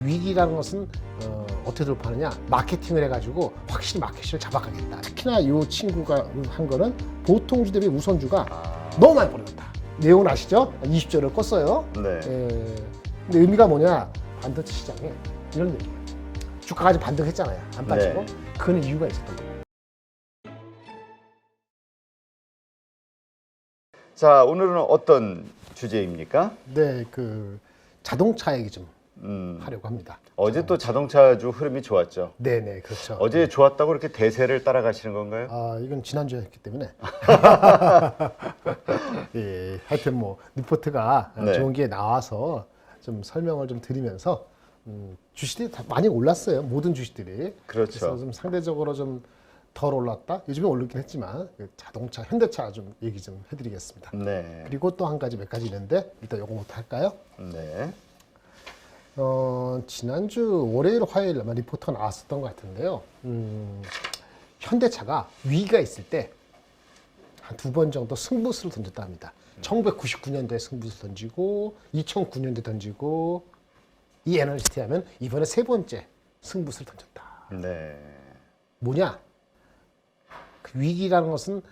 위기라는 것은 어떻게 돌파하느냐, 마케팅을 해가지고 확실히 마켓을 잡아가겠다. 특히나 이 친구가 한 거는 보통주 대비 우선주가 너무 많이 벌어졌다. 내용은 아시죠? 20조를 껐어요. 네. 근데 의미가 뭐냐, 반도체 시장에 이런 얘기예요. 주가까지 반등했잖아요. 안 빠지고. 네. 그거는 이유가 있었던 거예요. 자, 오늘은 어떤 주제입니까? 네, 그 자동차 얘기 좀 하려고 합니다. 어제 또 자동차주 흐름이 좋았죠. 네네, 그렇죠. 어제 좋았다고 이렇게 대세를 따라가시는 건가요? 아, 이건 지난주에 했기 때문에. 예, 하여튼 뭐 리포트가 네. 좋은 게 나와서 좀 설명을 좀 드리면서 주식들이 다 많이 올랐어요. 모든 주식들이. 그렇죠. 그래서 좀 상대적으로 좀 덜 올랐다. 요즘에 오르긴 했지만 그 자동차, 현대차 좀 얘기 좀 해드리겠습니다. 네. 그리고 또 한 가지 몇 가지 있는데 일단 요거부터 할까요? 네. 지난주 월요일, 화요일 아마 리포트가 나왔었던 것 같은데요. 현대차가 위기가 있을 때 한 두 번 정도 승부수를 던졌다 합니다. 1999년도에 승부수 던지고 2009년도에 던지고 이 애널리스트 하면 이번에 세 번째 승부수를 던졌다. 네. 뭐냐? 그 위기라는 것은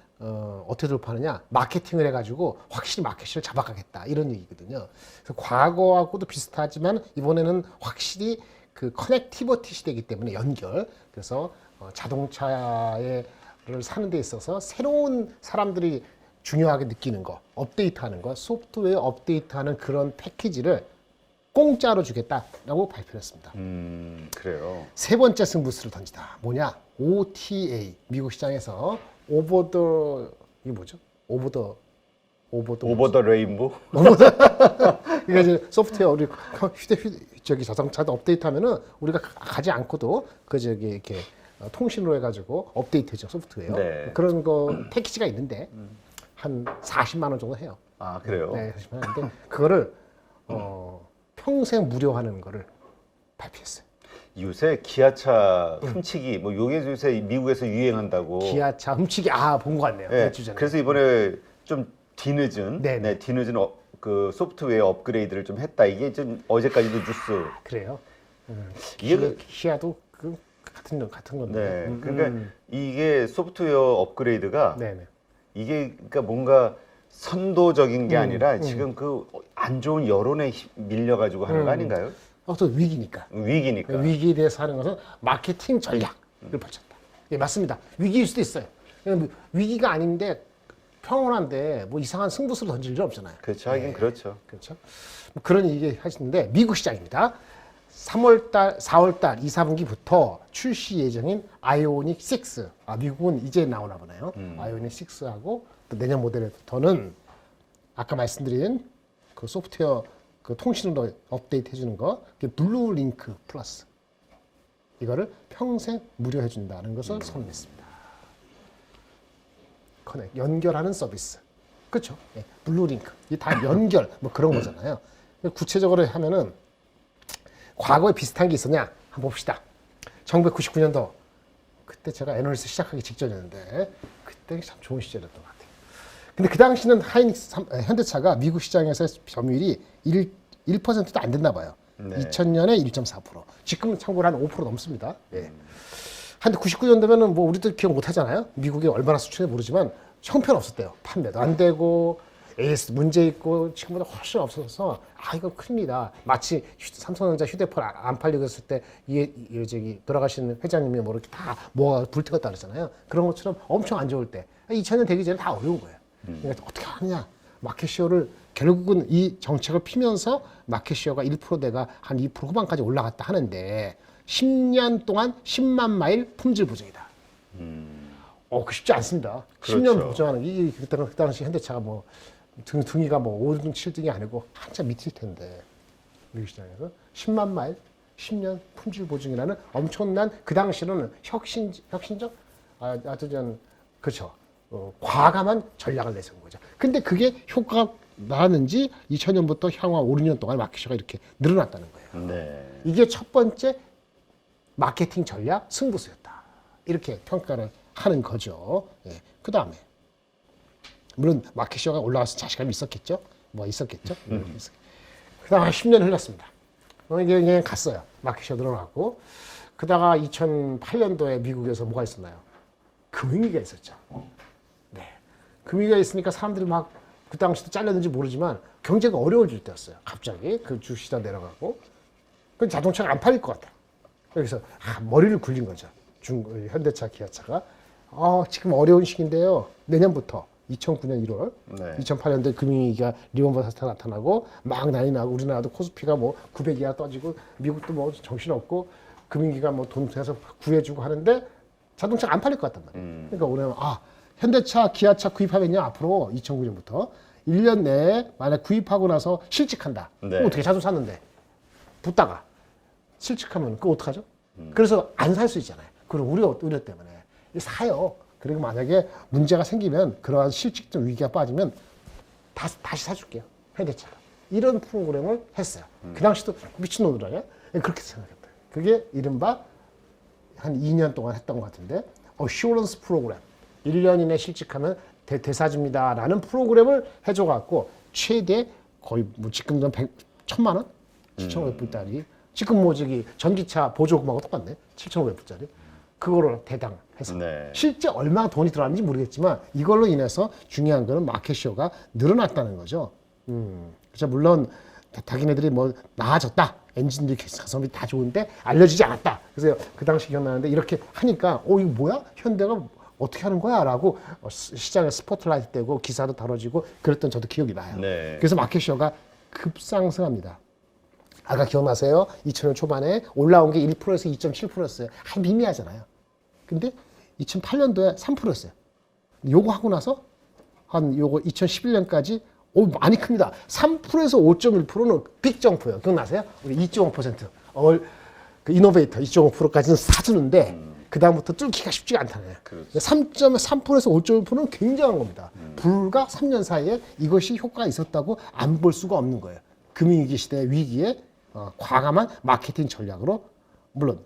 어떻게 돌파하느냐? 마케팅을 해가지고 확실히 마켓을 잡아가겠다 이런 얘기거든요. 그래서 과거하고도 비슷하지만 이번에는 확실히 그 커넥티비티 시대이기 때문에 연결. 그래서 자동차를 사는 데 있어서 새로운 사람들이 중요하게 느끼는 거, 업데이트하는 거, 소프트웨어 업데이트하는 그런 패키지를 공짜로 주겠다라고 발표했습니다. 그래요. 세 번째 승부수를 던지다. 뭐냐? OTA 미국 시장에서 이게 뭐죠? 오버 오버 더 레인보? 그러니까 이제 소프트웨어 우리 저기 자동차도 업데이트하면은 우리가 가지 않고도 그 저기 이렇게 통신으로 해가지고 업데이트죠, 소프트웨어. 네. 그런 거 패키지가 있는데 한 40만 원 정도 해요. 아, 그래요? 네, 40만 원인데 그거를 평생 무료하는 거를 발표했어요. 요새 기아차 훔치기 뭐 요게 요새 미국에서 유행한다고. 기아차 훔치기 본 것 같네요. 네. 몇 주 전에. 그래서 이번에 좀 뒤늦은 네네. 뒤늦은 그 소프트웨어 업그레이드를 좀 했다. 이게 좀 어제까지도 뉴스. 그래요. 이게 기아도 같은 건데. 네. 그러니까 이게 소프트웨어 업그레이드가 네네. 이게 그러니까 뭔가 선도적인 게 아니라 지금 그 안 좋은 여론에 밀려가지고 하는 거 아닌가요? 또 위기니까. 위기니까. 위기에 대해서 하는 것은 마케팅 전략을 펼쳤다. 예, 맞습니다. 위기일 수도 있어요. 위기가 아닌데 평온한데 뭐 이상한 승부수를 던질 일 없잖아요. 그렇죠. 하긴 그렇죠. 그렇죠. 뭐 그런 얘기 하시는데 미국 시장입니다. 3월달, 4월달 2, 4분기부터 출시 예정인 아이오닉 6. 미국은 이제 나오나 보네요. 아이오닉 6하고 또 내년 모델부터는 아까 말씀드린 그 소프트웨어 그 통신으로 업데이트 해주는 거, 블루 링크 플러스. 이거를 평생 무료 해준다는 것을 선언했습니다. 커넥, 연결하는 서비스. 그렇죠. 예, 블루 링크. 이게 다 연결, 뭐 그런 거잖아요. 구체적으로 하면은 과거에 비슷한 게 있었냐? 한번 봅시다. 1999년도. 그때 제가 애널리스트 시작하기 직전이었는데, 그때 참 좋은 시절이었던 것 같아요. 근데 그 당시는 현대차가 미국 시장에서의 점유율이 1%도 안 됐나 봐요. 네. 2000년에 1.4%. 지금은 참고로 한 5% 넘습니다. 예. 한데 99년도면은 뭐 우리도 기억 못 하잖아요. 미국이 얼마나 수출해 모르지만 형편없었대요. 판매도 안 되고 AS 문제 있고 지금보다 훨씬 없어서 이거 큰일이다. 마치 삼성전자 휴대폰 안 팔리고 했을 때 저기 돌아가신 회장님이 뭐 이렇게 다 뭐가 불태웠다 그러잖아요. 그런 것처럼 엄청 안 좋을 때 2000년 되기 전에 다 어려운 거예요. 그러니까 어떻게 하느냐. 마켓시어를 결국은 이 정책을 피면서 마켓시어가 1%대가 한 2% 후반까지 올라갔다 하는데 10년 동안 10만 마일 품질 보증이다. 그 쉽지 않습니다. 그렇죠. 10년 보증하는 게 그 당시 현대차가 뭐 등위가 뭐 5등, 7등이 아니고 한참 밑일 텐데 미국 시장에서 10만 마일 10년 품질 보증이라는 엄청난 그 당시로는 혁신적 그렇죠. 과감한 전략을 내세운 거죠. 근데 그게 효과가 나는지 2000년부터 향후 5, 6년 동안 마켓시어가 이렇게 늘어났다는 거예요. 네. 이게 첫 번째 마케팅 전략 승부수였다. 이렇게 평가를 하는 거죠. 예. 그 다음에 물론 마켓시어가 올라가서 자신감이 있었겠죠. 그 다음에 10년 흘렀습니다. 이게 그냥 갔어요. 마켓이 늘어났고. 그다가 2008년도에 미국에서 뭐가 있었나요? 금융위기가 있었죠. 네. 금융위기가 있으니까 사람들이 막 그 당시도 잘렸는지 모르지만 경제가 어려워질 때였어요. 갑자기 그 주시장 내려가고. 그 자동차가 안 팔릴 것 같아. 그래서 머리를 굴린 거죠. 현대차, 기아차가. 지금 어려운 시기인데요. 내년부터 2009년 1월, 네. 2008년도에 금융위기가 리먼버스 사태가 나타나고 막 난리 나고 우리나라도 코스피가 뭐 900 이하 떠지고 미국도 뭐 정신없고 금융위기가 뭐 돈 내서 구해주고 하는데 자동차가 안 팔릴 것 같단 말이에요. 그러니까 올해는 현대차, 기아차 구입하면요 앞으로 2009년부터 1년 내에 만약 구입하고 나서 실직한다. 네. 그럼 어떻게 자동차 샀는데 붙다가 실직하면 그거 어떡하죠? 그래서 안 살 수 있잖아요. 그리고 우려 때문에 사요. 그리고 만약에 문제가 생기면 그러한 실직적 위기가 빠지면 다시 사줄게요. 현대차가. 이런 프로그램을 했어요. 그 당시도 미친놈들아요. 그렇게 생각했어요. 그게 이른바 한 2년 동안 했던 것 같은데 어슈런스 프로그램. 1년 이내 실직하면 대사줍니다라는 프로그램을 해줘갖고 최대 거의 뭐 지금 1,000만 원? 7,500불짜리. 지금 뭐 저기 전기차 보조금하고 똑같네. 7,500불짜리. 그거를 대당해서. 네. 실제 얼마나 돈이 들어갔는지 모르겠지만 이걸로 인해서 중요한 거는 마켓쇼가 늘어났다는 거죠. 그렇죠. 물론 자기네들이 뭐 나아졌다. 엔진들이 가성비 다 좋은데 알려지지 않았다. 그래서 그 당시 기억나는데 이렇게 하니까 이거 뭐야? 현대가 어떻게 하는 거야? 라고 시장에 스포트라이트 떼고 기사도 다뤄지고 그랬던 저도 기억이 나요. 네. 그래서 마켓쇼가 급상승합니다. 아까 기억나세요? 2000년 초반에 올라온 게 1%에서 2.7%였어요. 미미하잖아요. 근데 2008년도에 3%였어요. 요거 하고 나서 요거 2011년까지 많이 큽니다. 3%에서 5.1%는 빅 점프예요. 기억나세요? 우리 2.5%. 그 이노베이터 2.5%까지는 사주는데 그 다음부터 뚫기가 쉽지가 않다네요. 그렇죠. 3.3%에서 5.1%는 굉장한 겁니다. 불과 3년 사이에 이것이 효과가 있었다고 안 볼 수가 없는 거예요. 금융위기 시대의 위기에 과감한 마케팅 전략으로 물론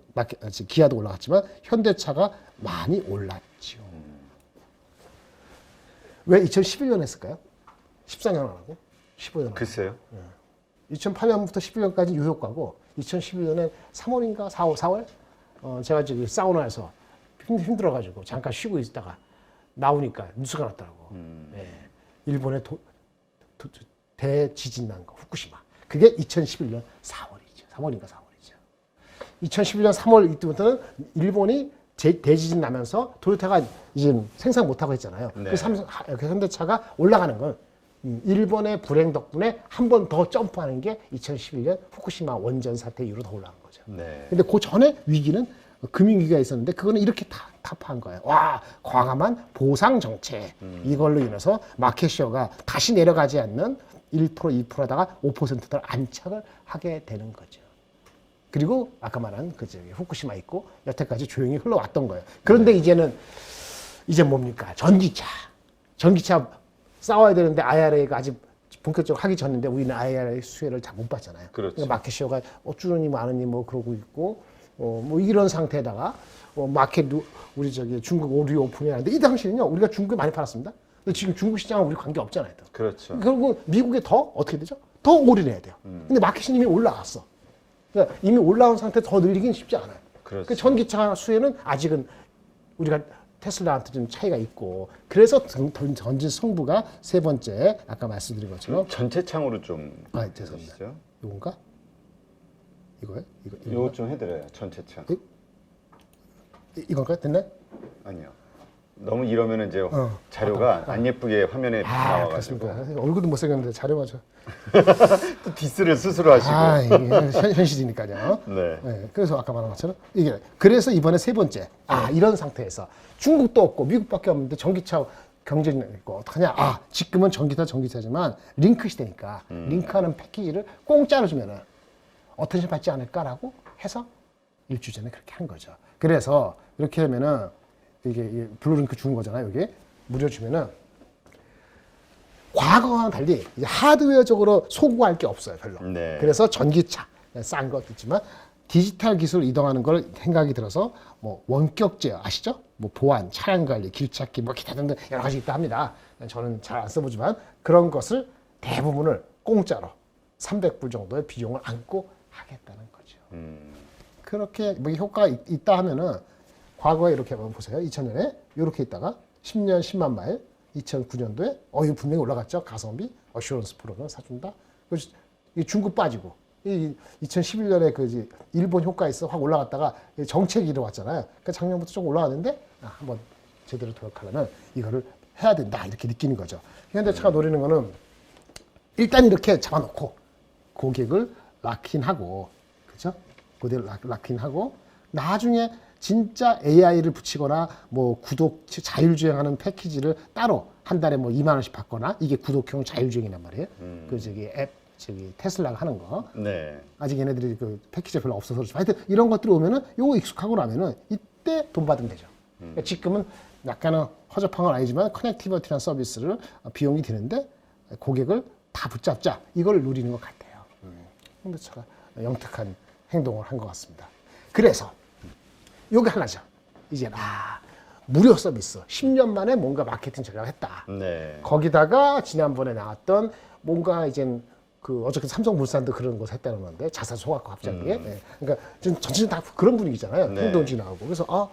기아도 올라갔지만 현대차가 많이 올랐죠. 왜 2011년 했을까요? 14년 안 하고 15년. 글쎄요. 2008년부터 11년까지 요 효과고 2011년에 3월인가 4월 제가 저기 사우나에서 힘들어가지고 잠깐 쉬고 있다가 나오니까 뉴스가 났더라고. 예. 일본의 대지진 난 거, 후쿠시마. 그게 2011년 4월이죠. 3월인가 4월이죠. 2011년 3월 이때부터는 일본이 대지진 나면서 토요타가 이제 생산 못하고 했잖아요. 네. 그 현대차가 올라가는 건 일본의 불행 덕분에 한 번 더 점프하는 게 2011년 후쿠시마 원전 사태 이후로 더 올라간 거죠. 네. 근데 그 전에 위기는 금융위기가 있었는데 그거는 이렇게 타파한 거예요. 과감한 보상 정책. 이걸로 인해서 마켓쇼가 다시 내려가지 않는 1%, 2%다가 5%를 안착을 하게 되는 거죠. 그리고 아까 말한 후쿠시마 있고 여태까지 조용히 흘러왔던 거예요. 그런데 이제 뭡니까? 전기차 싸워야 되는데 IRA가 아직 본격적으로 하기 전인데 우리는 IRA 수혜를 잘 못 받잖아요. 그렇죠. 그러니까 마켓쇼가 어쩌니 마느니 뭐 그러고 있고 뭐 이런 상태에다가 마켓 우리 중국 오리 오픈이 하는데 이 당시에는요 우리가 중국에 많이 팔았습니다. 근데 지금 중국 시장은 우리 관계 없잖아요. 또. 그렇죠. 결국 미국에 더 어떻게 되죠? 더 올인해야 돼요. 근데 마켓이 이미 올라왔어. 그러니까 이미 올라온 상태 더 늘리긴 쉽지 않아요. 그렇죠. 그 전기차 수혜는 아직은 우리가 테슬라한테 좀 차이가 있고 그래서 던진 성부가 세 번째 아까 말씀드린 것처럼 전체 창으로 좀 죄송합니다. 해주시죠. 이건가? 이거요? 이거 좀 해드려요. 전체 창. 이건가? 됐나요? 아니요. 너무 이러면 이제 자료가 안 예쁘게 화면에 나와가지고 그렇습니까? 얼굴도 못생겼는데 자료가 저. 또 디스를 스스로 하시고. 이게 현실이니까요. 네. 네, 그래서 아까 말한 것처럼 그래서 이번에 세 번째 이런 상태에서 중국도 없고 미국밖에 없는데 전기차 경쟁이 있고 어떡하냐? 지금은 전기차지만 링크 시대니까 링크하는 패키지를 공짜로 주면은 어텐션 받지 않을까라고 해서 일주 전에 그렇게 한 거죠. 그래서 이렇게 하면은 이게 블루링크 주는 거잖아요. 이게 무료 주면은 과거와는 달리 이제 하드웨어적으로 소구할 게 없어요, 별로. 네. 그래서 전기차 싼 것도 있지만 디지털 기술 이동하는 걸 생각이 들어서 뭐 원격 제어 아시죠? 뭐 보안, 차량 관리, 길찾기 뭐 기타 등등 여러 가지 있다 합니다. 저는 잘 안 써보지만 그런 것을 대부분을 공짜로 300불 정도의 비용을 안고 하겠다는 거죠. 음. 그렇게 뭐 효과가 있다 하면은 과거에 이렇게 한번 보세요. 2000년에 이렇게 있다가 10년 10만 마일, 2009년도에 이거 분명히 올라갔죠. 가성비, 어슈런스 프로그램 사준다. 그래서 이 중국 빠지고 이 2011년에 그 이제 일본 효과 있어 확 올라갔다가 정책이 일어왔잖아요. 그러니까 작년부터 좀 올라왔는데 한번 제대로 도약하려면 이거를 해야 된다 이렇게 느끼는 거죠. 현대차가 노리는 거는 일단 이렇게 잡아놓고 고객을 락인하고 그죠? 고객을 락인하고 나중에 진짜 AI를 붙이거나 뭐 구독 자율주행하는 패키지를 따로 한 달에 뭐 2만 원씩 받거나 이게 구독형 자율주행이란 말이에요. 그 저기 앱 저기 테슬라가 하는 거. 네. 아직 얘네들이 그 패키지가 별로 없어서 그렇지만 하여튼 이런 것들이 오면은 요거 익숙하고 나면은 이때 돈 받으면 되죠. 그러니까 지금은 약간은 허접한 건 아니지만 커넥티비티라는 서비스를 비용이 드는데 고객을 다 붙잡자 이걸 노리는 것 같아요. 현대차가 영특한 행동을 한 것 같습니다. 그래서 요게 하나죠. 이제 무료 서비스 10년 만에 뭔가 마케팅 전략을 했다. 네. 거기다가 지난번에 나왔던 뭔가 이젠 그 어저께 삼성물산도 그런 거 했다는 건데 자산 소각과 갑자기 예. 그러니까 지금 전체적으로 다 그런 분위기잖아요. 네. 행동지 나오고 그래서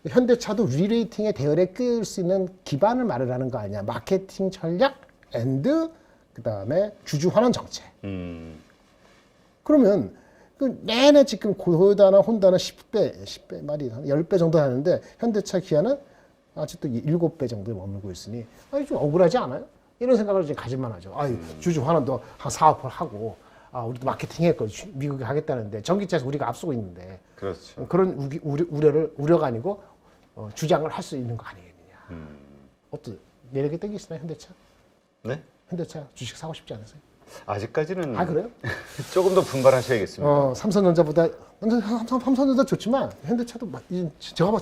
현대차도 리레이팅의 대열에 끌 수 있는 기반을 마련하는 거 아니야. 마케팅 전략 앤드 그다음에 주주 환원 정책. 그러면 그 내내 지금 도요타나 혼다는 10배 말이 10배 정도 하는데 현대차 기아는 아직도 7배 정도에 머물고 있으니 좀 억울하지 않아요? 이런 생각을 지금 가질만 하죠. 주주 환원도 한 4, 5% 하고 우리도 마케팅 했고 미국이 하겠다는데 전기차에서 우리가 앞서고 있는데 그렇죠. 그런 우려가 아니고 주장을 할 수 있는 거 아니겠느냐. 어떤 매력이 땡기시나요 현대차? 네? 현대차 주식 사고 싶지 않으세요? 아직까지는 그래요? 조금 더 분발하셔야겠습니다. 삼성전자보다 삼성전자 좋지만 현대차도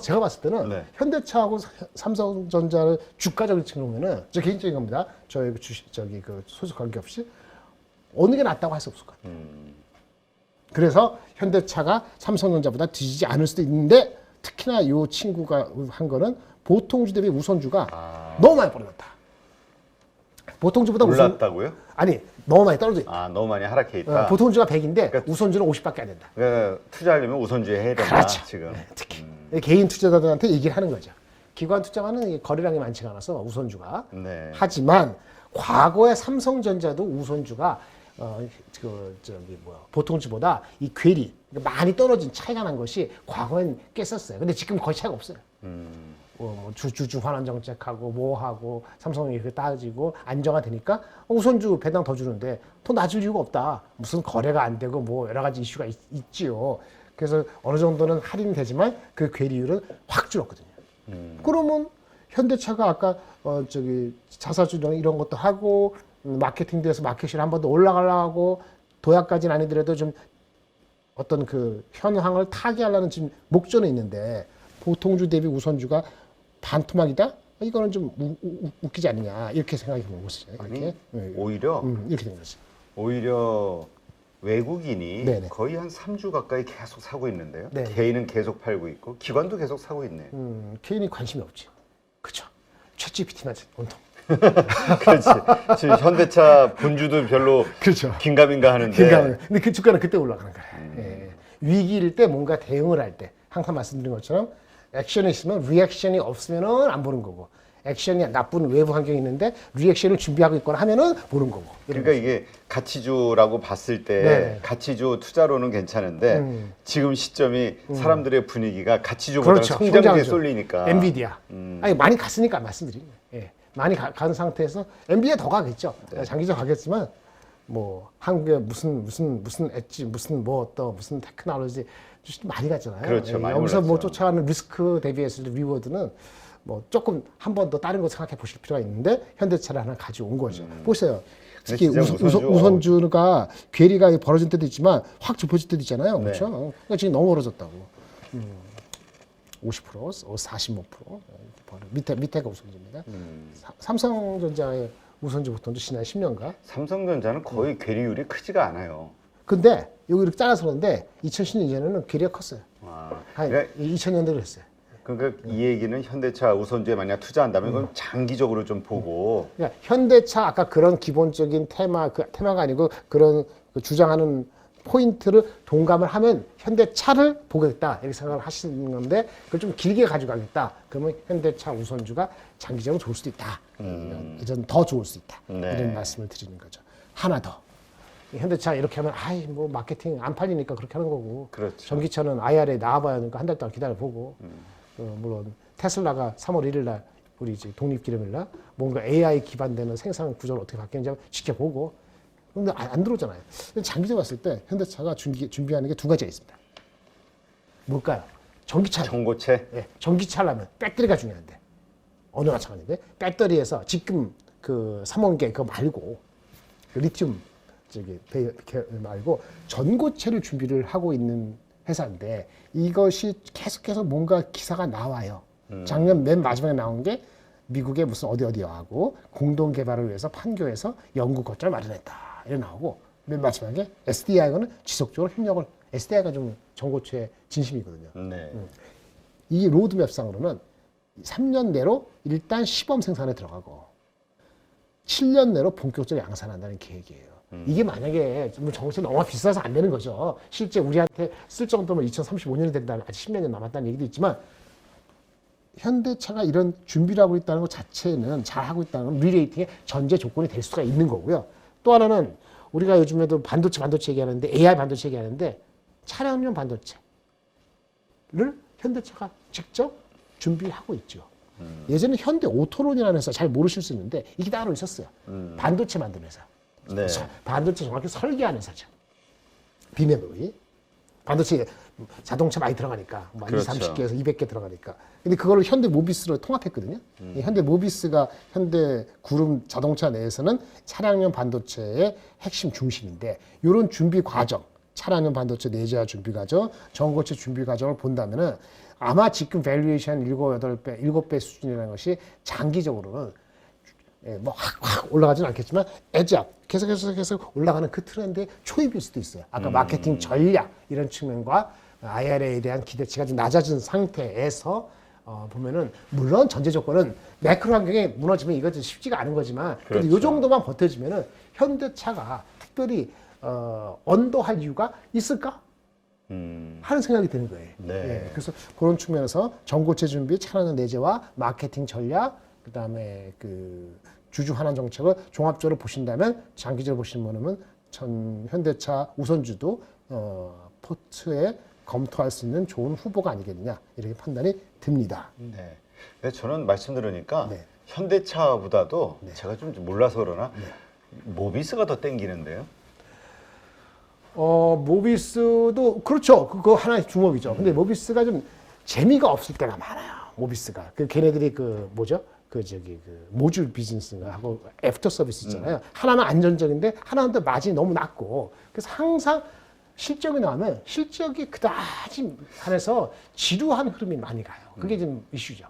제가 봤을 때는 네. 현대차하고 삼성전자를 주가적으로 치면은 저 개인적인 겁니다. 저희 주식 소속 관계 없이 어느 게 낫다고 할 수 없을 것 같아요. 그래서 현대차가 삼성전자보다 뒤지지 않을 수도 있는데 특히나 이 친구가 한 거는 보통주 대비 우선주가 너무 많이 벌어졌다. 보통주보다 올랐다고요? 아니 너무 많이 떨어져 있다. 너무 많이 하락해 있다. 보통주가 100인데 그러니까 우선주는 50밖에 안 된다. 그러니까 투자하려면 우선주에 해야 된다. 그렇죠. 지금. 네, 특히 개인 투자자들한테 얘기를 하는 거죠. 기관 투자가는 거래량이 많지가 않아서 우선주가. 네. 하지만 과거에 삼성전자도 우선주가 보통주보다 이 괴리 많이 떨어진 차이가 난 것이 과거엔 꽤 썼어요. 근데 지금 거의 차이가 없어요. 주주 환원 정책하고 뭐하고 삼성이 이렇게 따지고 안정화되니까 우선주 배당 더 주는데 더 낮을 이유가 없다. 무슨 거래가 안 되고 뭐 여러 가지 이슈가 있지요. 그래서 어느 정도는 할인이 되지만 그 괴리율은 확 줄었거든요. 그러면 현대차가 아까 자사주랑 이런 것도 하고 마케팅돼서 마켓이 한 번 더 올라가려고 도약까지는 아니더라도 좀 어떤 그 현황을 타개하려는 지금 목전에 있는데 보통주 대비 우선주가 반토막이다? 이거는 좀 웃기지 않느냐 이렇게 생각이 보는 것이죠. 이렇게 오히려 이렇게 된 거죠. 오히려 외국인이 네네. 거의 한 3주 가까이 계속 사고 있는데요. 네. 개인은 계속 팔고 있고 기관도 계속 사고 있네요. 개인이 관심이 없지. 그렇죠. 챗GPT만 온통. 그렇지. 지금 현대차 본주도 별로 그렇죠. 긴가민가 하는데. 근데 그 주가는 그때 올라가는 거예요. 예. 위기일 때 뭔가 대응을 할 때 항상 말씀드린 것처럼 액션이 있으면 리액션이 없으면은 안 보는 거고 액션이 나쁜 외부 환경이 있는데 리액션을 준비하고 있거나 하면은 보는 거고. 그러니까 이게 가치주라고 봤을 때 네. 가치주 투자로는 괜찮은데 지금 시점이 사람들의 분위기가 가치주보다 그렇죠. 성장주에 성장주. 쏠리니까. 엔비디아. 아니 많이 갔으니까 말씀드린 거예요. 예. 많이 간 상태에서 엔비디아 더 가겠죠. 장기적 가겠지만 뭐 한국에 무슨 엣지 무슨 무슨 테크놀로지 많이 갔잖아요. 그렇죠. 많이 여기서 뭐 올랐죠. 쫓아가는 리스크 대비했을 때 리워드는 뭐 조금 한 번 더 다른 거 생각해 보실 필요가 있는데 현대차를 하나 가져온 거죠. 보세요. 특히 진짜 우선주가 괴리가 벌어진 때도 있지만 확 좁혀질 때도 있잖아요. 네. 그렇죠? 그러니까 지금 너무 벌어졌다고. 50%, 45%. 밑에가 우선주입니다. 삼성전자의 우선주 보통도 지난 10년간. 삼성전자는 거의 괴리율이 크지가 않아요. 근데 여기 이렇게 잘라서 그런데 2010년 이전에는 괴리가 컸어요. 한 그러니까 2000년대로 했어요. 그러니까 이 얘기는 현대차 우선주에 만약 투자한다면 그건 장기적으로 좀 보고 그러니까 현대차 아까 그런 기본적인 테마가 아니고 그런 그 주장하는 포인트를 동감을 하면 현대차를 보겠다 이렇게 생각을 하시는 건데 그걸 좀 길게 가져가겠다. 그러면 현대차 우선주가 장기적으로 좋을 수도 있다. 이전 더 좋을 수 있다. 네. 이런 말씀을 드리는 거죠. 하나 더. 현대차 이렇게 하면 아이 뭐 마케팅 안 팔리니까 그렇게 하는 거고. 그렇죠. 전기차는 IRA 나와봐야 하니까 한 달 동안 기다려보고. 물론 테슬라가 3월 1일 날 우리 이제 독립기념일 날 뭔가 AI 기반되는 생산 구조를 어떻게 바뀌는지 한번 지켜보고. 근데 안 들어오잖아요. 장기적으로 봤을 때 현대차가 준비하는 게 두 가지가 있습니다. 뭘까요? 전기차. 전고체. 예, 전기차라면 배터리가 중요한데 어느 마찬가지인데 배터리에서 지금 그 삼원계 그거 말고 그 리튬 말고 전고체를 준비를 하고 있는 회사인데 이것이 계속해서 뭔가 기사가 나와요. 작년 맨 마지막에 나온 게 미국의 무슨 어디하고 공동 개발을 위해서 판교에서 연구 거점을 마련했다. 이래 나오고 맨 마지막에 SDI와는 지속적으로 협력을 SDI가 좀 전고체 진심이거든요. 네. 이 로드맵상으로는 3년 내로 일단 시범 생산에 들어가고 7년 내로 본격적으로 양산한다는 계획이에요. 이게 만약에 전고체 너무 비싸서 안 되는 거죠. 실제 우리한테 쓸 정도면 2035년이 된다는 아직 10몇 년 남았다는 얘기도 있지만 현대차가 이런 준비를 하고 있다는 것 자체는 잘하고 있다는 건 리레이팅의 전제 조건이 될 수가 있는 거고요. 또 하나는 우리가 요즘에도 반도체 얘기하는데 AI 반도체 얘기하는데 차량용 반도체를 현대차가 직접 준비하고 있죠. 예전에 현대 오토론이라는 회사 잘 모르실 수 있는데 이게 따로 있었어요. 반도체 만드는 회사. 네. 반도체 정확히 설계하는 회사죠. 비메모리. 반도체 자동차 많이 들어가니까 뭐 그렇죠. 30개에서 200개 들어가니까. 근데 그거를 현대 모비스로 통합했거든요. 이 현대 모비스가 현대 구름 자동차 내에서는 차량용 반도체의 핵심 중심인데 이런 준비 과정, 차량용 반도체 내재화 준비 과정, 전고체 준비 과정을 본다면은 아마 지금 밸류에이션 7, 8배, 7배 수준이라는 것이 장기적으로는 뭐 확 올라가지는 않겠지만 에지압 계속 올라가는 그 트렌드의 초입일 수도 있어요. 아까 마케팅 전략 이런 측면과 IRA에 대한 기대치가 좀 낮아진 상태에서 보면은 물론 전제 조건은 매크로 환경에 무너지면 이것도 쉽지가 않은 거지만 그래도 그렇죠. 이 정도만 버텨지면은 현대차가 특별히 언더할 이유가 있을까? 하는 생각이 드는 거예요. 네. 예, 그래서 그런 측면에서 전고체 준비, 차량 내재화, 마케팅 전략, 그다음에 그 주주 환원 정책을 종합적으로 보신다면 장기적으로 보시면은 전 현대차 우선주도 포트에 검토할 수 있는 좋은 후보가 아니겠느냐 이렇게 판단이 듭니다. 네. 근데 저는 말씀 들으니까 네. 현대차보다도 네. 제가 좀 몰라서 그러나 모비스가 더 땡기는데요. 모비스도 그렇죠. 그거 하나의 주목이죠. 근데 모비스가 좀 재미가 없을 때가 많아요. 모비스가 그 걔네들이 그 뭐죠? 그 모듈 비즈니스가 하고 애프터 서비스 있잖아요. 하나는 안전적인데 하나는 또 마진이 너무 낮고 그래서 항상 실적이 나오면 실적이 그다지 한해서 지루한 흐름이 많이 가요. 그게 좀 이슈죠.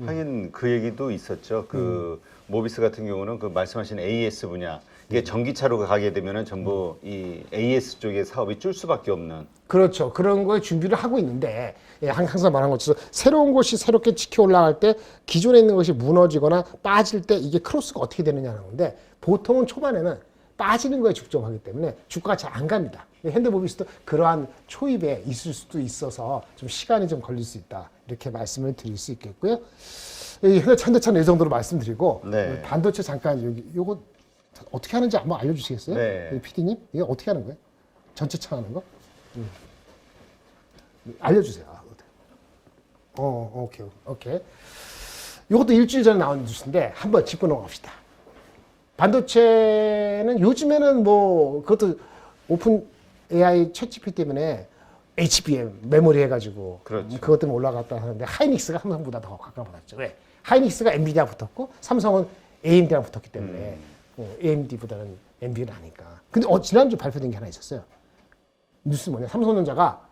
하긴 그 얘기도 있었죠. 그 모비스 같은 경우는 그 말씀하신 AS 분야 이게 전기차로 가게 되면은 전부 이 AS 쪽의 사업이 줄 수밖에 없는. 그렇죠. 그런 거에 준비를 하고 있는데 예, 항상 말한 것처럼 새로운 것이 새롭게 치켜 올라갈 때 기존에 있는 것이 무너지거나 빠질 때 이게 크로스가 어떻게 되느냐는 건데 보통은 초반에는 빠지는 거에 중점하기 때문에 주가가 잘 안 갑니다. 현대모비스도 그러한 초입에 있을 수도 있어서 좀 시간이 좀 걸릴 수 있다. 이렇게 말씀을 드릴 수 있겠고요. 현대차는 이 정도로 말씀드리고 네. 반도체 잠깐 여기 요거 어떻게 하는지 한번 알려주시겠어요? 네. PD님 이게 어떻게 하는 거예요? 전체차 하는 거? 알려주세요. 오케이. 이것도 일주일 전에 나온 뉴스인데 한번 짚고 넘어갑시다. 반도체는 요즘에는 뭐 그것도 오픈 AI 챗GPT 때문에 HBM 메모리 해가지고 그렇죠. 그것 때문에 올라갔다 하는데 하이닉스가 삼성보다 더 가까워졌죠. 왜? 하이닉스가 엔비디아 붙었고 삼성은 AMD랑 붙었기 때문에 AMD보다는 엔비디아가 나니까. 근데 지난주 발표된 게 하나 있었어요. 뉴스 뭐냐? 삼성전자가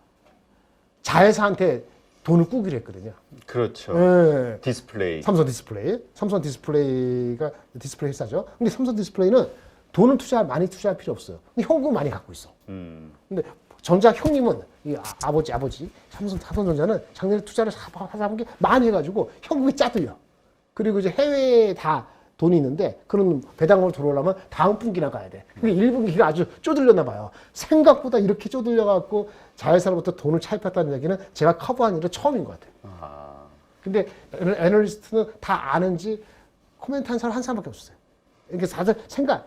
자회사한테 돈을 꾸기로 했거든요. 그렇죠. 네. 디스플레이. 삼성 디스플레이가 디스플레이 회사죠. 근데 삼성 디스플레이는 돈을 많이 투자할 필요 없어요. 근데 현금 많이 갖고 있어. 근데 전자 형님은 이 아버지 삼성전자는 작년에 투자를 하다 보니 많이 해가지고 현금이 짜들려. 그리고 이제 해외에 다 돈이 있는데 그런 배당금을 들어오려면 다음 분기나 가야 돼. 근데 1분기가 아주 쪼들렸나 봐요. 생각보다 이렇게 쪼들려갖고 자회사로부터 돈을 차입했다는 얘기는 제가 커버한 일은 처음인 것 같아요. 아, 근데 애널리스트는 다 아는지 코멘트 한 사람 한 사람밖에 없었어요. 이게 다들 생각,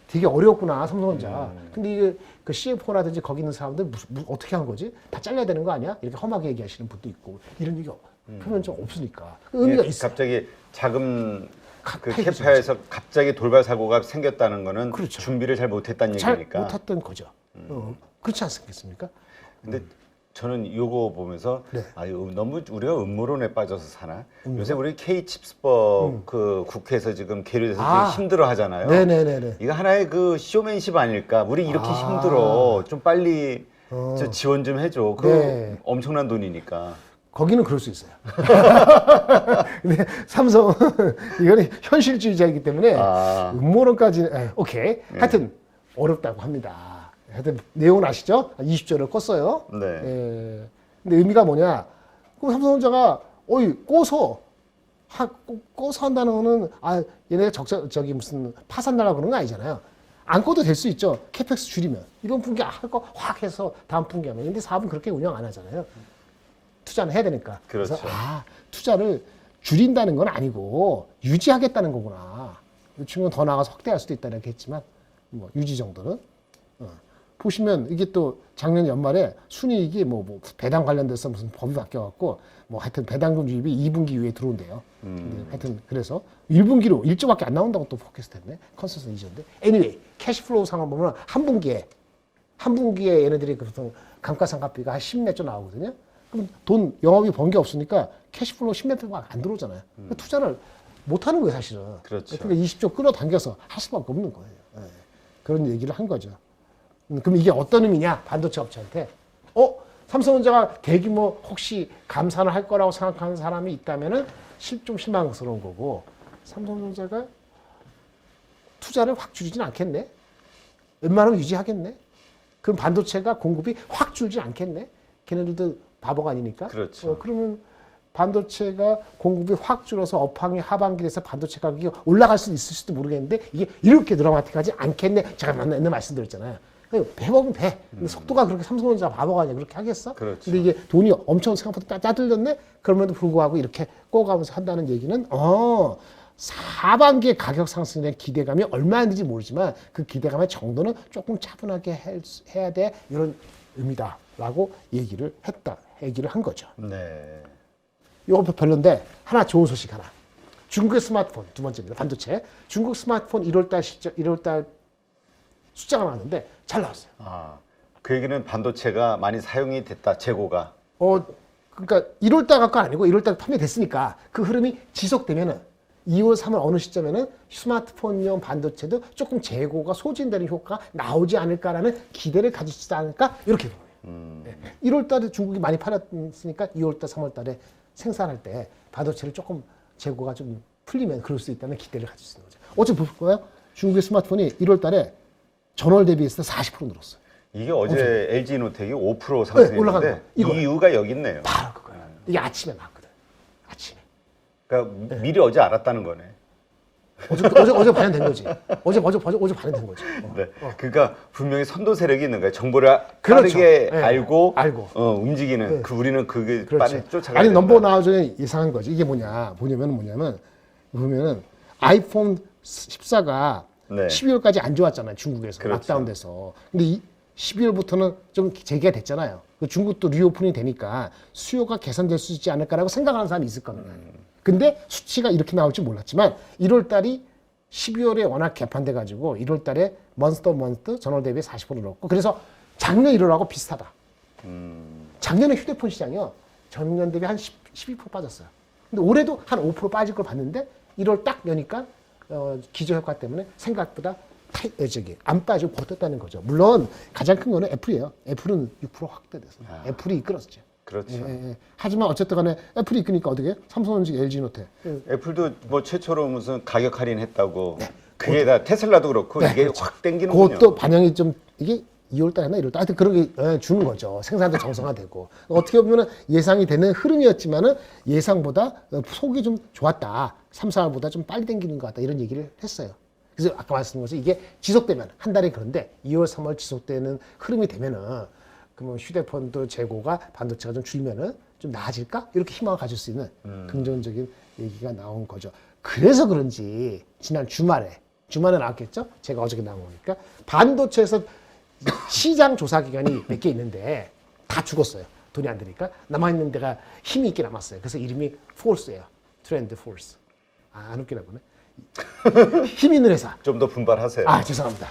되게 어려웠구나, 삼성전자. 근데 이게 그 CFO라든지 거기 있는 사람들 어떻게 한 거지? 다 잘라야 되는 거 아니야? 이렇게 험하게 얘기하시는 분도 있고 이런 얘기 표면적 없으니까 의미가 예, 있어. 갑자기 자금 그 타입이죠. 캐파에서 갑자기 돌발 사고가 생겼다는 거는 그렇죠. 준비를 잘 못했다는 잘 얘기니까. 못했던 거죠. 그렇지 않습니까? 근데 저는 이거 보면서 네. 너무 우리가 음모론에 빠져서 사나? 요새 우리 K칩스법 그 국회에서 지금 계류돼서 아. 지금 힘들어 하잖아요. 네네네네. 이거 하나의 그 쇼맨십 아닐까? 우리 이렇게 힘들어. 좀 빨리 저 지원 좀 해줘. 그 네. 엄청난 돈이니까. 거기는 그럴 수 있어요. 근데 삼성은 이거는 현실주의자이기 때문에 아. 음모론까지는 오케이. 하여튼 어렵다고 합니다. 하여튼 내용은 아시죠? 20조를 껐어요. 네. 예. 근데 의미가 뭐냐? 그럼 삼성전자가 꺼서 한다는 거는 얘네가 저기 무슨 파산나라고 그런 거 아니잖아요. 안 꺼도 될 수 있죠. 캐펙스 줄이면 이번 분기 할 거 확 해서 다음 분기 하면. 근데 사업은 그렇게 운영 안 하잖아요. 투자는 해야 되니까. 그렇죠. 그래서 투자를 줄인다는 건 아니고 유지하겠다는 거구나. 이 친구는 더 나아가서 확대할 수도 있다 이렇게 했지만 뭐 유지 정도는. 보시면 이게 또 작년 연말에 순이익이 뭐 배당 관련돼서 무슨 법이 바뀌어갖고 뭐 하여튼 배당금 유입이 2분기 이후에 들어온대요. 근데 하여튼 그래서 1분기로 1조밖에 안 나온다고 또 포켓스 했네. 컨센서스 이전인데. anyway, 캐시플로우 상을 보면 한 분기에 얘네들이 보통 감가상각비가 한 10몇 조 나오거든요. 그럼 돈 영업이 번 게 없으니까 캐시플로우 10몇 조가 안 들어오잖아요. 그러니까 투자를 못 하는 거예요, 사실은. 그렇죠. 그러니까 20조 끌어당겨서 할 수밖에 없는 거예요. 예. 그런 얘기를 한 거죠. 그럼 이게 어떤 의미냐? 반도체 업체한테. 삼성전자가 대규모 혹시 감산을 할 거라고 생각하는 사람이 있다면은 좀 실망스러운 거고, 삼성전자가 투자를 확 줄이진 않겠네? 웬만하면 유지하겠네? 그럼 반도체가 공급이 확 줄지 않겠네? 걔네들도 바보가 아니니까. 그렇죠. 그러면 반도체가 공급이 확 줄어서 업황이 하반기 돼서 반도체 가격이 올라갈 수 있을 수도 모르겠는데 이게 이렇게 드라마틱하지 않겠네? 제가 맨날 말씀드렸잖아요. 배 먹으면 배. 근데 속도가 그렇게 삼성전자 바보가 아니야. 그렇게 하겠어? 그렇죠. 근데 이게 돈이 엄청 생각보다 따들렸네? 그럼에도 불구하고 이렇게 꼬가면서 한다는 얘기는, 하반기에 가격 상승에 대한 기대감이 얼마인지 모르지만 그 기대감의 정도는 조금 차분하게 해야 돼. 이런 의미다. 라고 얘기를 한 거죠. 네. 이거 별론데, 하나 좋은 소식 하나. 중국의 스마트폰, 두 번째입니다. 반도체. 중국 스마트폰 1월달 숫자가 나왔는데 잘 나왔어요. 그 얘기는 반도체가 많이 사용이 됐다, 재고가. 그러니까 1월달 갖고 아니고 1월달 판매됐으니까 그 흐름이 지속되면은 2월, 3월 어느 시점에는 스마트폰용 반도체도 조금 재고가 소진되는 효과가 나오지 않을까라는 기대를 가지지 않을까 이렇게 보여요. 1월달에 중국이 많이 팔았으니까 2월달, 3월달에 생산할 때 반도체를 조금 재고가 좀 풀리면 그럴 수 있다는 기대를 가질 수 있는 거죠. 어제 볼까요? 중국의 스마트폰이 1월달에 전월 대비해서 40% 늘었어요. 이게 어제 LG노텍이 5% 상승했는데 이 이유가 여기 있네요. 바로 그거예요. 이게 아침에 나왔거든. 아침에. 그러니까 미리 어제 알았다는 거네. 어제 반영된 거지. 어제 반영된 거지. 네. 그러니까 분명히 선도 세력이 있는 거예요. 정보를 그렇죠. 빠르게 네. 알고 알고. 움직이는 우리는 그게 그렇죠. 빨리 쫓아가야 아니 된다. 넘버 나오기 전에 예상한 거지. 이게 뭐냐면 아이폰 14가 네. 12월까지 안 좋았잖아요. 중국에서 그렇죠. 락다운돼서. 근데 12월부터는 좀 재개가 됐잖아요. 중국도 리오픈이 되니까 수요가 개선될 수 있지 않을까라고 생각하는 사람이 있을 겁니다. 근데 수치가 이렇게 나올 줄 몰랐지만 1월 달이 12월에 워낙 개판돼가지고 1월 달에 먼스터 전월 대비 40% 늘었고 그래서 작년 1월하고 비슷하다. 작년에 휴대폰 시장이요. 전년 대비 한 12% 빠졌어요. 근데 올해도 한 5% 빠질 걸 봤는데 1월 딱 여니까 기저효과 때문에 생각보다 안 빠지고 버텼다는 거죠. 물론 가장 큰 거는 애플이에요. 애플은 6% 확대돼서 애플이 이끌었죠. 그렇죠. 하지만 어쨌든 간에 애플이 이끄니까 어떻게 삼성전자, LG노텍. 애플도 뭐 최초로 무슨 가격 할인했다고. 그게 다 테슬라도 그렇고 이게 그렇죠. 확 땡기는군요. 그것도 반영이 좀 이게 2월 달이나 1월 달 하여튼 그렇게 주는 거죠. 생산도 정상화되고 어떻게 보면 예상이 되는 흐름이었지만은 예상보다 속이 좀 좋았다. 3, 4월보다 좀 빨리 당기는 것 같다. 이런 얘기를 했어요. 그래서 아까 말씀드린 것처럼 이게 지속되면 한 달이 그런데 2월, 3월 지속되는 흐름이 되면은 그러면 휴대폰도 재고가 반도체가 좀 줄면은 좀 나아질까? 이렇게 희망을 가질 수 있는 긍정적인 얘기가 나온 거죠. 그래서 그런지 지난 주말에 나왔겠죠? 제가 어저께 나온 거니까 반도체에서 시장 조사 기관이 몇 개 있는데 다 죽었어요. 돈이 안 되니까 남아있는 데가 힘이 있게 남았어요. 그래서 이름이 Force예요. 트렌드 Force. 안 웃기나 보네. 힘 있는 회사. 좀 더 분발하세요. 아 죄송합니다.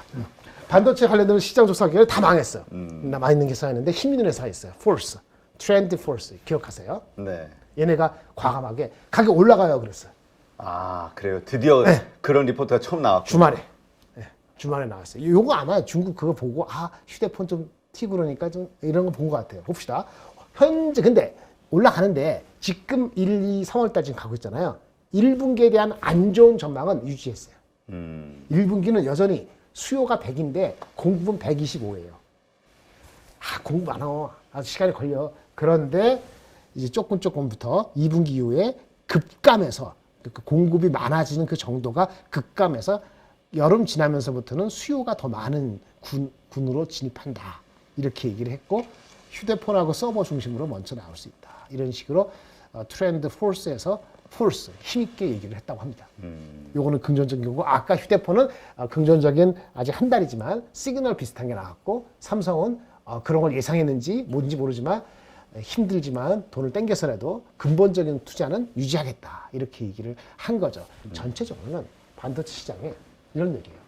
반도체 관련된 시장 조사 기관이 다 망했어요. 남아있는 회사가 있는데 힘 있는 회사가 있어요. Force. 트렌드 Force. 기억하세요? 네. 얘네가 과감하게 가격 올라가요 그랬어요. 아 그래요. 드디어 그런 리포트가 처음 나왔고. 주말에. 네, 주말에 나왔어요. 요거 아마 중국 그거 보고 휴대폰 좀 튀고 그러니까 좀 이런 거 본 것 같아요. 봅시다. 현재 근데 올라가는데 지금 1, 2, 3월달 지금 가고 있잖아요. 1분기에 대한 안 좋은 전망은 유지했어요. 1분기는 여전히 수요가 100인데 공급은 125예요. 공급 많아. 아주 시간이 걸려. 그런데 이제 조금부터 2분기 이후에 급감해서 그 공급이 많아지는 그 정도가 급감해서 여름 지나면서부터는 수요가 더 많은 군으로 진입한다. 이렇게 얘기를 했고 휴대폰하고 서버 중심으로 먼저 나올 수 있다. 이런 식으로 트렌드 포스에서 포스 힘있게 얘기를 했다고 합니다. 요거는 긍정적인 거고 아까 휴대폰은 긍정적인 아직 한 달이지만 시그널 비슷한 게 나왔고 삼성은 그런 걸 예상했는지 뭔지 모르지만 힘들지만 돈을 땡겨서라도 근본적인 투자는 유지하겠다. 이렇게 얘기를 한 거죠. 전체적으로는 반도체 시장에 이런 얘기예요.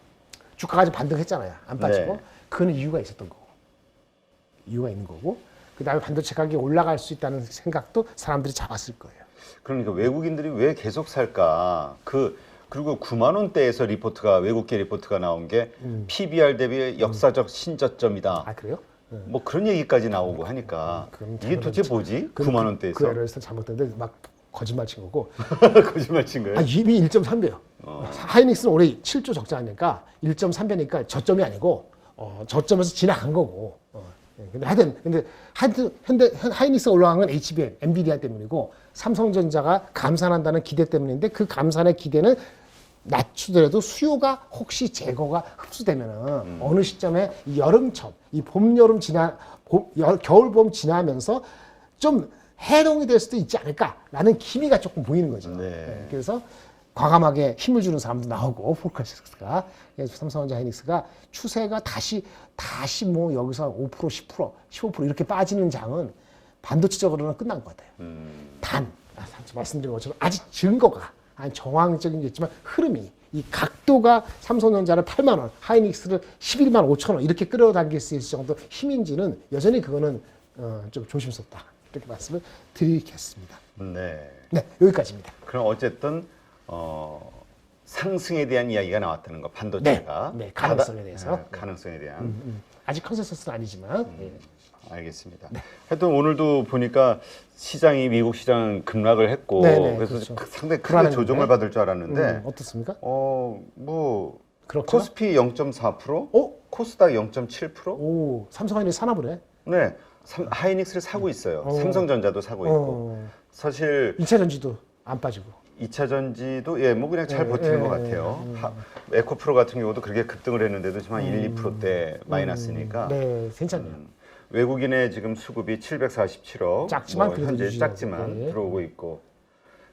주가가 아직 반등했잖아요. 안 빠지고. 네. 그거는 이유가 있었던 거고. 이유가 있는 거고. 그 다음에 반도체 가격이 올라갈 수 있다는 생각도 사람들이 잡았을 거예요. 그러니까 외국인들이 왜 계속 살까? 그리고 9만 원대에서 외국계 리포트가 나온 게 PBR 대비 역사적 신저점이다. 아, 그래요? 뭐 그런 얘기까지 나오고 하니까 이게 도대체 뭐지? 9만 원대에서. 그 에러에서 잘못됐는데 막 거짓말 친 거고. 거짓말 친 거예요? 이미 1.3배요. 하이닉스는 올해 7조 적자니까 1.3배니까 저점이 아니고 저점에서 지나간 거고. 근데 하여튼 하이닉스가 올라간 건 HBM, 엔비디아 때문이고 삼성전자가 감산한다는 기대 때문인데 그 감산의 기대는 낮추더라도 수요가 혹시 재고가 흡수되면은 어느 시점에 이 여름철, 이 봄, 여름 겨울, 봄 지나면서 좀 해동이 될 수도 있지 않을까라는 기미가 조금 보이는 거죠. 네. 그래서 과감하게 힘을 주는 사람도 나오고 포커스가 삼성전자 하이닉스가 추세가 다시 뭐 여기서 5%, 10%, 15% 이렇게 빠지는 장은 반도체적으로는 끝난 것 같아요. 말씀드린 것처럼 아직 증거가 정황적인 게 있지만 흐름이 이 각도가 삼성전자를 8만 원, 하이닉스를 11만 5천 원 이렇게 끌어당길 수 있을 정도 힘인지는 여전히 그거는 좀 조심스럽다. 이렇게 말씀을 드리겠습니다. 네. 네, 여기까지입니다. 그럼 어쨌든 상승에 대한 이야기가 나왔다는 거 반도체가 네, 가능성에 대해서. 가능성에 대한 아직 컨센서스는 아니지만 알겠습니다. 하여튼 오늘도 보니까 시장이 미국 시장 급락을 했고 네네, 그래서 그렇죠. 상당히 크게 불안했는데. 조정을 받을 줄 알았는데 어떻습니까? 뭐 그렇구나. 코스피 0.4%, 코스닥 0.7%? 오, 삼성하이닉스 사나 보네. 네. 하이닉스를 사고 있어요. 삼성전자도 사고 있고. 사실 2차 전지도 안 빠지고. 2차 전지도 뭐 그냥 잘 버티는 것 같아요. 에코프로 같은 경우도 그렇게 급등을 했는데도 지금 한 1, 2%대 마이너스니까. 네, 괜찮네요. 외국인의 지금 수급이 747억. 작지만 그래도 현재 유지하고. 작지만 네. 들어오고 있고.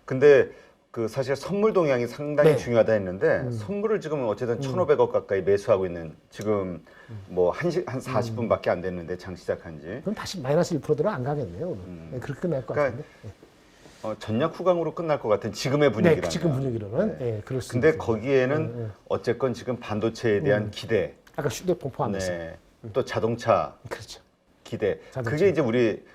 근데 그 사실 선물 동향이 상당히 네. 중요하다 했는데 선물을 지금 어쨌든 1,500억 가까이 매수하고 있는 지금 뭐 한 40분밖에 안 됐는데 장 시작한 지. 그럼 다시 마이너스 1%대로 안 가겠네요, 오늘. 네, 그렇게 끝날 것 그러니까 같은데. 전략 후강으로 끝날 것 같은 지금의 분위기라면. 네, 지금 분위기로는 그럴 수 근데 있습니다. 거기에는 어쨌건 지금 반도체에 대한 기대, 아까 휴대폰 포함해서. 또 자동차 그렇죠. 기대. 자동차. 그게 이제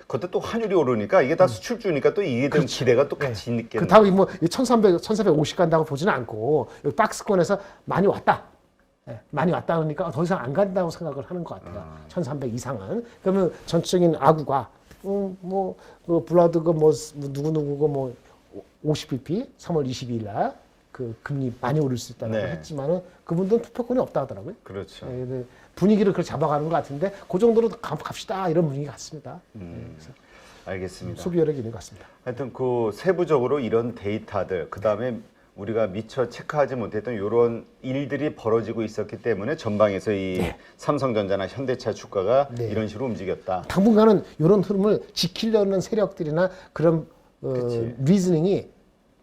그것도 또 환율이 오르니까 이게 다 수출주니까 또 이게 된 기대가 또 같이 있겠네. 그렇다고 뭐 1,450 간다고 보지는 않고 여기 박스권에서 많이 왔다. 많이 왔다 그러니까 더 이상 안 간다고 생각을 하는 것 같아요. 1,300 이상은. 그러면 전적인 아구가 그 블라드가 누구누구고 50bp 3월 22일 날 그 금리 많이 오를 수 있다고 했지만은 그분들은 투표권이 없다 하더라고요. 그렇죠. 근데 분위기를 그렇게 잡아가는 것 같은데 그 정도로 갑시다 이런 분위기 같습니다. 그래서 알겠습니다. 소비 여력이 있는 것 같습니다. 하여튼 그 세부적으로 이런 데이터들 그다음에 우리가 미처 체크하지 못했던 이런 일들이 벌어지고 있었기 때문에 전방에서 이 삼성전자나 현대차 주가가 네. 이런 식으로 움직였다. 당분간은 이런 흐름을 지키려는 세력들이나 그런 그치. 리즈닝이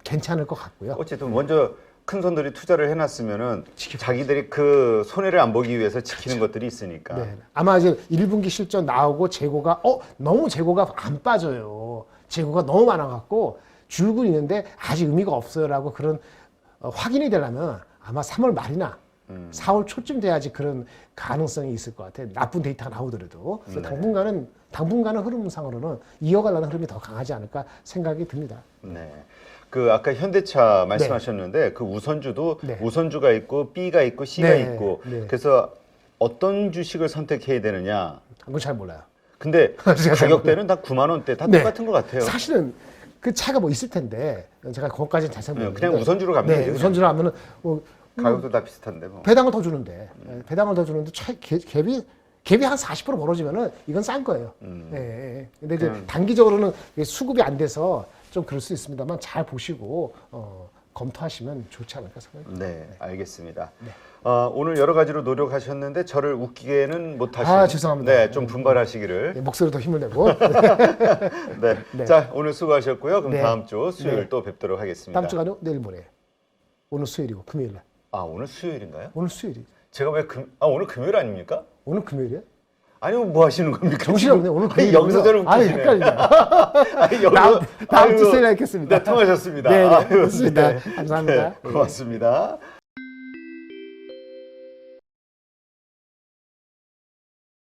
괜찮을 것 같고요. 어쨌든 먼저 큰 손들이 투자를 해놨으면은 자기들이 그 손해를 안 보기 위해서 지키는 것들이 있으니까. 네. 아마 이제 1분기 실적 나오고 재고가 너무 재고가 안 빠져요. 재고가 너무 많아갖고 줄고 있는데 아직 의미가 없어요라고 그런 확인이 되려면 아마 3월 말이나 4월 초쯤 돼야지 그런 가능성이 있을 것 같아요. 나쁜 데이터가 나오더라도. 그래서 당분간은 흐름상으로는 이어가려는 흐름이 더 강하지 않을까 생각이 듭니다. 네. 그 아까 현대차 말씀하셨는데 그 우선주도 네. 우선주가 있고 B가 있고 C가 네. 있고 네. 그래서 어떤 주식을 선택해야 되느냐. 그건 잘 몰라요. 근데 제가 잘 가격대는 다 9만 원대 다 네. 똑같은 것 같아요. 사실은 그 차가 뭐 있을 텐데 제가 그것까지는 자세히 모르는데 그냥 우선주로 가면 네, 되죠. 우선주로 하면은 뭐 가격도 다 비슷한데 뭐. 배당을 더 주는데 배당을 더 주는데 갭이 한 40% 벌어지면은 이건 싼 거예요. 예, 예. 근데 이제 단기적으로는 수급이 안 돼서 좀 그럴 수 있습니다만 잘 보시고 검토하시면 좋지 않을까 생각합니다. 네, 알겠습니다. 오늘 여러 가지로 노력하셨는데 저를 웃기게는 못하시고 아, 죄송합니다. 네, 좀 분발하시기를. 네, 목소리 더 힘을 내고 네. 네. 자, 오늘 수고하셨고요. 그럼 네. 다음 주 수요일 네. 또 뵙도록 하겠습니다. 다음 주가 아니고 내일 모레. 오늘 수요일이고 금요일 날. 아, 오늘 수요일인가요? 오늘 수요일이. 제가 왜 오늘 금요일 아닙니까? 오늘 금요일이야? 아니면 뭐 하시는 겁니까? 정신이 없네. 오늘 아니, 여기서 저를 아니 웃기시네. 헷갈린다. 아니, 여기서 다음 주 아이고, 수요일에 뵙겠습니다. 네, 통하셨습니다. 네, 네, 아유, 그렇습니다. 네. 감사합니다. 네, 고맙습니다.